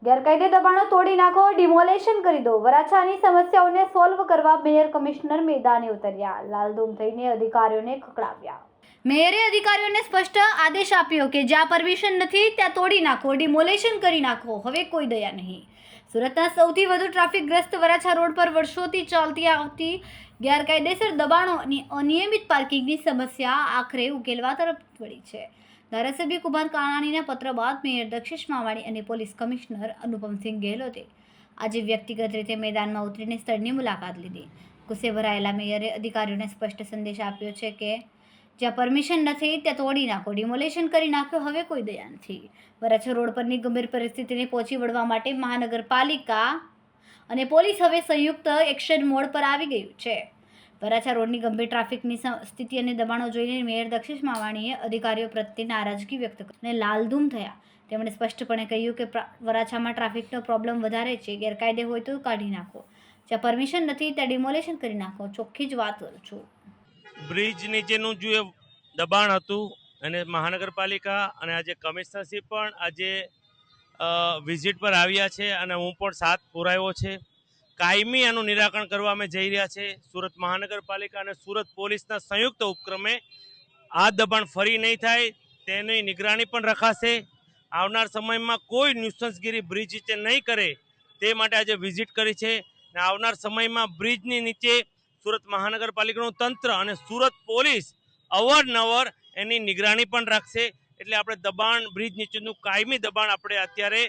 ગેરકાયદે દબાણો તોડી નાખો, ડિમોલેશન કરી દો. વરાછાની સમસ્યાઓને સોલ્વ કરવા મેયર કમિશનર મેદાને ઉતર્યા. લાલધૂમ થઈને અધિકારીઓને ખખડાવ્યા. મેયરે અધિકારીઓને સ્પષ્ટ આદેશ આપ્યો કે જ્યાં પરમિશન નથી ત્યાં તોડી નાખો, ડિમોલેશન કરી નાખો. હવે કોઈ દયા નહીં. સુરતના સૌથી વધુ ટ્રાફિકગ્રસ્ત વરાછા રોડ પર વર્ષોથી ચાલતી આવતી ગેરકાયદેસર દબાણો અને અનિયમિત પાર્કિંગની સમસ્યા આખરે ઉકેલવા તરફ વળી છે. ધારાસભ્ય કુમાર કાનાણીના પત્ર બાદ મેયર દક્ષેશ માવાણી અને પોલીસ કમિશનર અનુપમસિંહ ગેહલોતે આજે વ્યક્તિગત રીતે મેદાનમાં ઉતરીને સ્થળની મુલાકાત લીધી. ગુસ્સે ભરાયેલા મેયરે અધિકારીઓને સ્પષ્ટ સંદેશ આપ્યો છે કે જ્યાં પરમિશન નથી ત્યાં તોડી નાખો, ડિમોલેશન કરી નાખો. હવે કોઈ દયા નથી. વરાછા રોડ પરની ગંભીર પરિસ્થિતિને પહોંચી વળવા માટે મહાનગરપાલિકા અને પોલીસ હવે સંયુક્ત એક્શન મોડ પર આવી ગયું છે. વરાછા રોડની ગંભીર ટ્રાફિકની સ્થિતિ અને દબાણો જોઈને મેયર દક્ષેશ માવાણીએ અધિકારીઓ પ્રત્યે નારાજગી વ્યક્ત કરી અને લાલધૂમ થયા. તેમણે સ્પષ્ટપણે કહ્યું કે વરાછામાં ટ્રાફિકનો પ્રોબ્લેમ વધારે છે. ગેરકાયદે હોય તો કાઢી નાખો, જ્યાં પરમિશન નથી ત્યાં ડિમોલેશન કરી નાખો. ચોખ્ખી જ વાત કરું છું. બ્રિજ નીચેનું જે દબાણ હતું અને મહાનગરપાલિકા અને આજે કમિશનરશ્રી પણ આજે વિઝિટ પર આવ્યા છે અને હું પણ સાથ પુરાવ્યો છે. કાયમી આનું નિરાકરણ કરવા અમે જઈ રહ્યા છે. સુરત મહાનગરપાલિકા અને સુરત પોલીસના સંયુક્ત ઉપક્રમે આ દબાણ ફરી નહીં થાય તેની નિગરાની પણ રખાશે. આવનાર સમયમાં કોઈ ન્યુસન્સગીરી બ્રિજ નીચે નહીં કરે તે માટે આજે વિઝિટ કરી છે. અને આવનાર સમયમાં બ્રિજની નીચે સુરત મહાનગરપાલિકાનું તંત્ર અને સુરત પોલીસ અવારનવાર એની નિગરાની પણ રાખશે. એટલે આપણે દબાણ બ્રિજ નીચેનું કાયમી દબાણ આપણે અત્યારે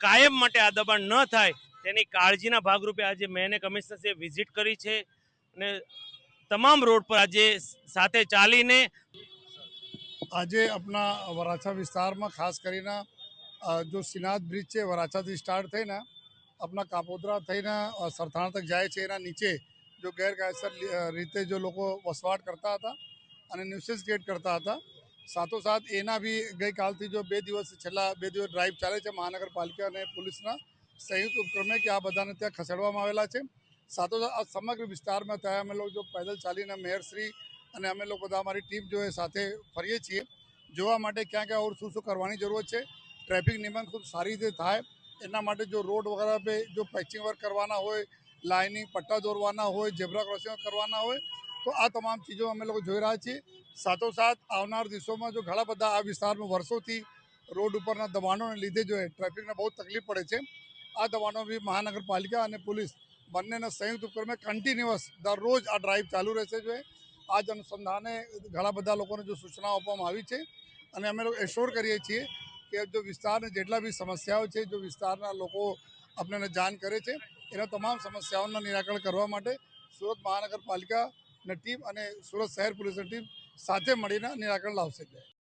કાયમ માટે આ દબાણ ન થાય તેની કાળજીના ભાગરૂપે આજે મેં અને કમિશનરશ્રીએ વિઝિટ કરી છે અને તમામ રોડ પર આજે સાથે ચાલીને આજે આપણા વરાછા વિસ્તારમાં ખાસ કરીને જો શ્રીનાથ બ્રિજ છે વરાછાથી સ્ટાર્ટ થઈને આપણા કાપોદ્રા થઈને સરથાણા તક જાય છે એના નીચે જો ગેરકાયદેસર રીતે જો લોકો વસવાટ કરતા હતા અને ન્યુસન્સ ક્રિએટ કરતા હતા, સાથોસાથ એના બી ગઈકાલથી જો છેલ્લા 2 દિવસ ડ્રાઈવ ચાલે છે મહાનગરપાલિકા અને પોલીસના સંયુક્ત ઉપક્રમે કે આ બધાને ત્યાં ખસેડવામાં આવેલા છે. સાથોસાથ આ સમગ્ર વિસ્તારમાં ત્યાં અમે લોકો જો પેદલ ચાલીને મેયરશ્રી અને અમે લોકો બધા અમારી ટીમ જો એ સાથે ફરીએ છીએ જોવા માટે ક્યાં ક્યાં ઓર શું કરવાની જરૂરત છે. ટ્રાફિક નિયમન ખૂબ સારી રીતે થાય એના માટે જો રોડ વગેરે પે જો પેચિંગ વર્ક કરવાના હોય, લાઇનિંગ પટ્ટા દોરવાના હોય, ઝેબ્રા ક્રોસિંગ કરવાના હોય તો આ તમામ ચીજો અમે લોકો જોઈ રહ્યા છીએ. સાથોસાથ આવનાર દિવસોમાં જો ઘણા બધા આ વિસ્તારમાં વર્ષોથી રોડ ઉપરના દબાણોને લીધે જો ટ્રાફિકને બહુ તકલીફ પડે છે. આ દબાણો બી મહાનગરપાલિકા અને પોલીસ બંનેના સંયુક્ત ઉપક્રમે કન્ટિન્યુઅસ દરરોજ આ ડ્રાઈવ ચાલુ રહેશે. જો આ જ અનુસંધાને ઘણા બધા લોકોને જો સૂચનાઓ આપવામાં આવી છે અને અમે લોકો એશ્યોર કરીએ છીએ કે જો વિસ્તારની જેટલા બી સમસ્યાઓ છે જો વિસ્તારના લોકો આપણને જાણ કરે છે એના તમામ સમસ્યાઓના નિરાકરણ કરવા માટે સુરત મહાનગરપાલિકાની ટીમ અને સુરત શહેર પોલીસની ટીમ સાથે મળીને નિરાકરણ લાવશે.